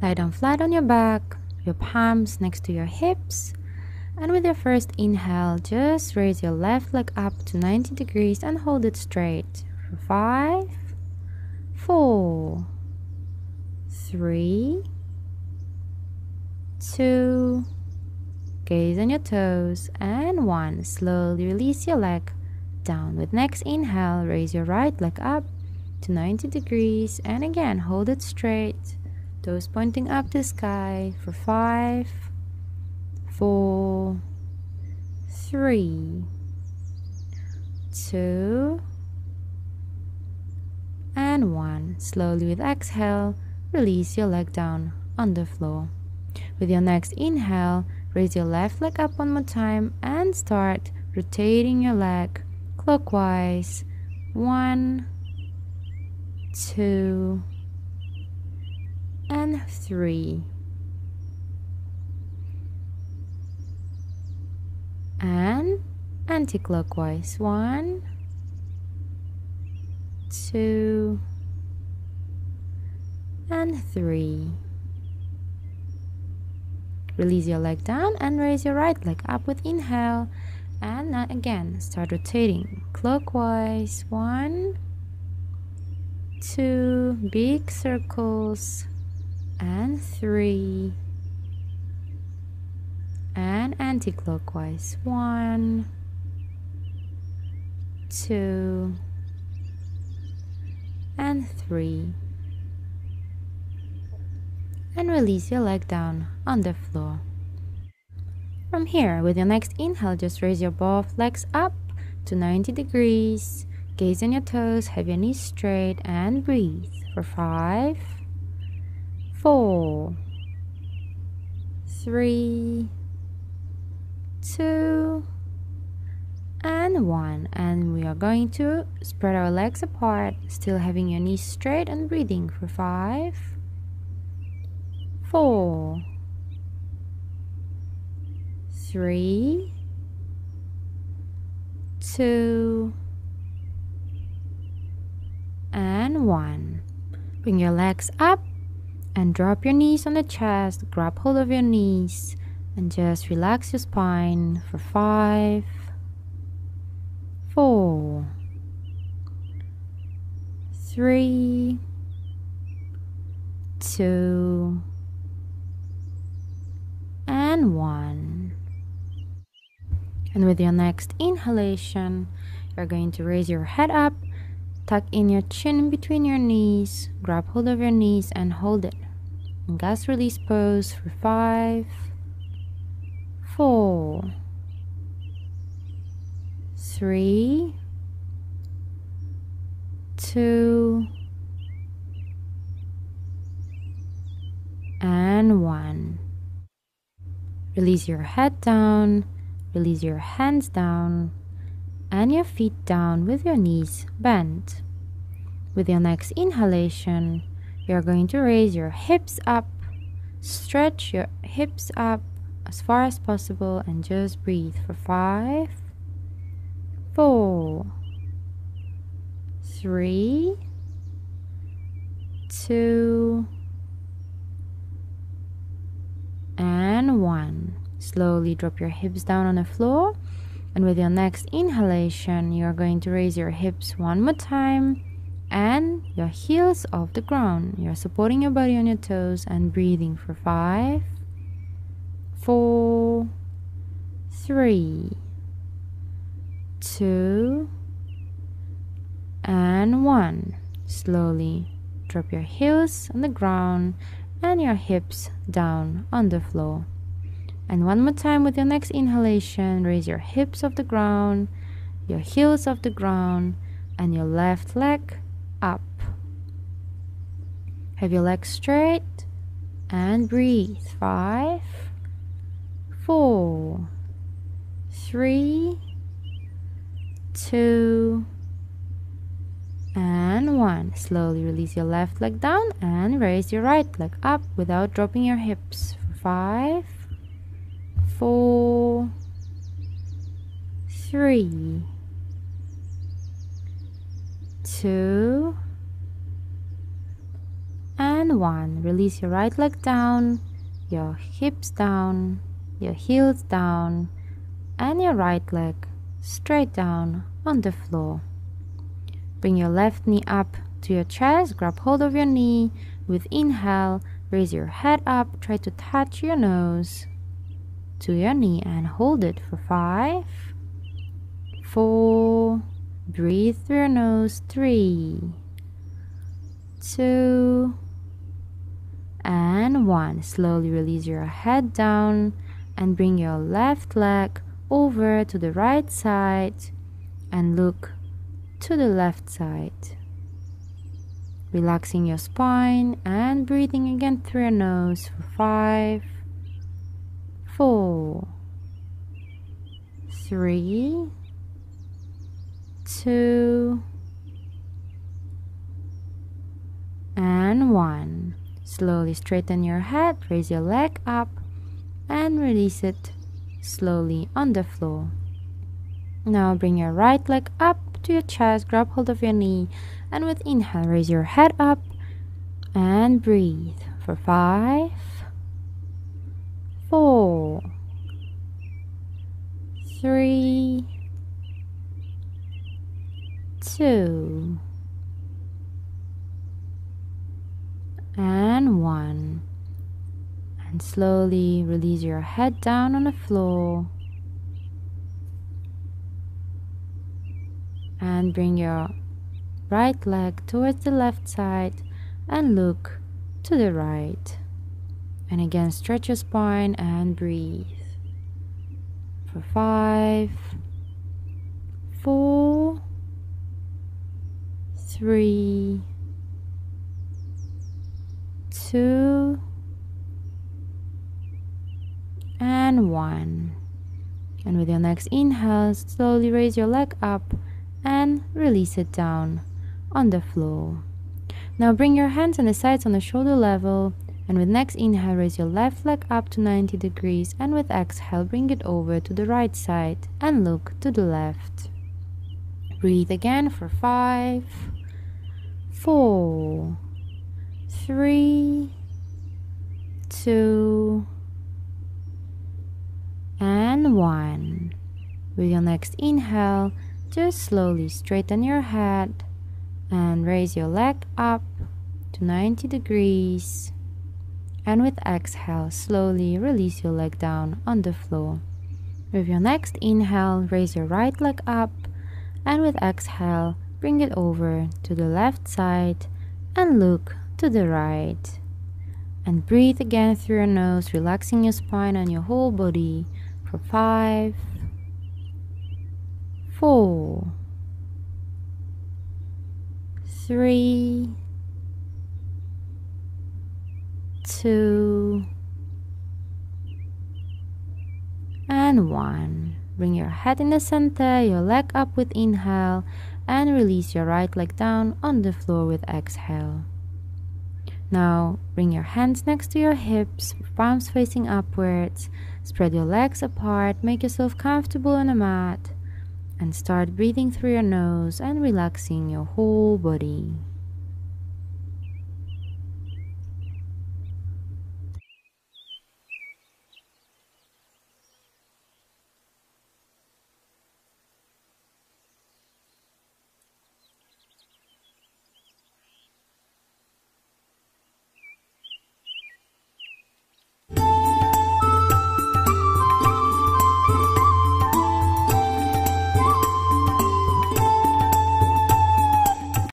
Lie down flat on your back, your palms next to your hips. And with your first inhale, just raise your left leg up to 90 degrees and hold it straight. For 5, 4, 3, 2, gaze on your toes, and 1. Slowly release your leg down. With next inhale, raise your right leg up to 90 degrees and again hold it straight, toes pointing up to the sky. For 5, 4, 3, 2, and 1. Slowly with exhale, release your leg down on the floor. With your next inhale, raise your left leg up one more time and start rotating your leg clockwise. 1, 2, and 3. And anti-clockwise. 1, 2, and 3. Release your leg down and raise your right leg up with inhale. And now again, start rotating clockwise. 1, 2, big circles, and 3. And anti-clockwise. 1, 2, and 3. And release your leg down on the floor. From here, with your next inhale, just raise your both legs up to 90 degrees. Gaze on your toes, have your knees straight, and breathe. For 5, 4, 3, 2, and 1. And we are going to spread our legs apart, still having your knees straight and breathing. For 5, 4, 3, 2, and 1. Bring your legs up and drop your knees on the chest. Grab hold of your knees and just relax your spine. For 5, 4, 3, 2, and 1. And with your next inhalation, you're going to raise your head up, tuck in your chin between your knees, grab hold of your knees and hold it. In gas release pose for 5, 4, 3, 2, and 1. Release your head down, release your hands down, and your feet down with your knees bent. With your next inhalation, you're going to raise your hips up, stretch your hips up as far as possible, and just breathe. For 5, 4, 3, 2, and 1. Slowly drop your hips down on the floor, and with your next inhalation, you are going to raise your hips one more time and your heels off the ground. You're supporting your body on your toes and breathing. For 5, 4, 3, 2, and 1. Slowly drop your heels on the ground and your hips down on the floor. And one more time with your next inhalation, raise your hips off the ground, your heels off the ground, and your left leg up. Have your legs straight and breathe. 5, 4, 3, 2, and 1. Slowly release your left leg down and raise your right leg up without dropping your hips. For 5, 4, 3, 2, and and 1. Release your right leg down, your hips down, your heels down, and your right leg straight down on the floor. Bring your left knee up to your chest, grab hold of your knee. With inhale, raise your head up, try to touch your nose to your knee and hold it for 5, 4, breathe through your nose, 3, 2, and 1. Slowly release your head down and bring your left leg over to the right side and look to the left side. Relaxing your spine and breathing again through your nose for 5, 4, 3, 2, and 1. Slowly straighten your head, raise your leg up, and release it slowly on the floor. Now bring your right leg up to your chest, grab hold of your knee, and with inhale, raise your head up and breathe for 5, 4, 3, 2, and 1. And slowly release your head down on the floor and bring your right leg towards the left side and look to the right. And again, stretch your spine and breathe for 5, 4, 3, 2, and 1. And with your next inhale, slowly raise your leg up and release it down on the floor. Now bring your hands on the sides on the shoulder level, and with next inhale, raise your left leg up to 90 degrees, and with exhale, bring it over to the right side and look to the left. Breathe again for 5, 4, 3, 2, and 1. With your next inhale, just slowly straighten your head and raise your leg up to 90 degrees. And with exhale, slowly release your leg down on the floor. With your next inhale, raise your right leg up, and with exhale, bring it over to the left side and look to the right. And breathe again through your nose, relaxing your spine and your whole body for 5, 4, 3, 2, and 1. Bring your head in the center, your leg up with inhale, and release your right leg down on the floor with exhale. Now bring your hands next to your hips, palms facing upwards. Spread your legs apart, make yourself comfortable on a mat, and start breathing through your nose and relaxing your whole body.